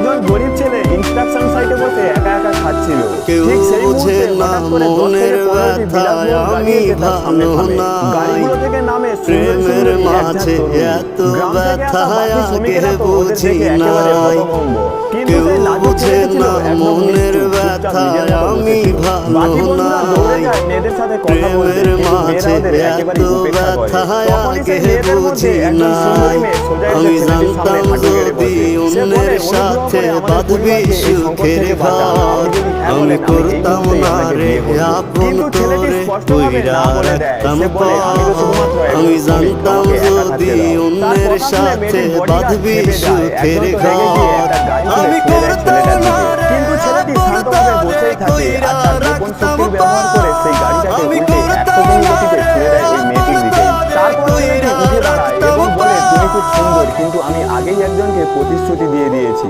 একজন গরিব ছেলে ইনস্ট্রাকশন সাইটে বসে একা একা খাচ্ছিল। কেউ ঠিক সেই মুহূর্তে বোঝে না হঠাৎ করে 10 থেকে 15টি বিলাসবহুল গাড়ি এসে তার সামনে থামে। গাড়িগুলো থেকে নামে সুন্দর প্রেমের সুন্দরী এক ঝাঁক মাঝে তরুণী। এত গ্রাম থেকে আসা ব্যথা বাকি শ্রমিকেরা আগে তো ওদের বুঝি দেখে একেবারে নাই। হতভম্ব। কিন্তু কেউ সেই লাজুক বোঝে ছেলেটি ছিল না একদম মনের নিষ্ঠুর, চুপচাপ ব্যথা নিজের মতো আমি বসেছিল। বাকি ভালো বন্ধুরা দৌড়ে নাই। যায় মেয়েদের সাথে কথা বলতে, প্রেমের কিন্তু মেয়েরা মাঝে ওদের এত একেবারেই উপেক্ষা করে। ব্যথা তখনই সেই আগে মেয়েদের মধ্যে বুঝি একজন সুন্দরী নাই। মেয়ে সোজা এসে আমি ছেলেটির সামনে জানতাম হাঁটু গেড়ে যদি বসে। সে বলে, অন্যের অনুগ্রহ সাথে করে আমাদের বাঁধবি পরিবারকে এই সংকট সুখের থেকে বাঁচান। ঘর, আপনি যদি হ্যাঁ আমি বলেন, আমি এই করতাম মুহূর্তেই না আপনাকে রে বিয়ে করব। আপন কিন্তু ছেলেটি করে স্পষ্টভাবে না বলে দেয়। রাখতাম সে বলে, আমি তো শুধুমাত্র একজন আমি শ্রমিক, জানতাম আমাকে একা থাকতে যদি দাও। তার অন্যের কথা শুনে সাথে মেয়েটির বডিগার্ড বাঁধবি খেপে যায়। সুখের একজন তো রেগে গিয়ে ঘর, একটা গাড়ি তুলে আমি ছুড়ে দেয় করতাম ছেলেটার না দিকে। রে কিন্তু ছেলেটি আপন শান্তভাবে করে বসেই থাকে আর কইরা তার গোপন রাখতাম শক্তির ব্যবহার করে সেই গাড়িটাকে আমি উল্টে করতাম 100 কিমি না গতিতে রে ছুড়ে দেয় ওই আপন মেয়েটির দিকে। করে তারপর ছেলেটি কইরা উঠে দাঁড়ায় রাখতাম এবং বলে, তুমি খুব সুন্দর, কিন্তু আমি আগেই একজনকে প্রতিশ্রুতি দিয়ে দিয়েছি।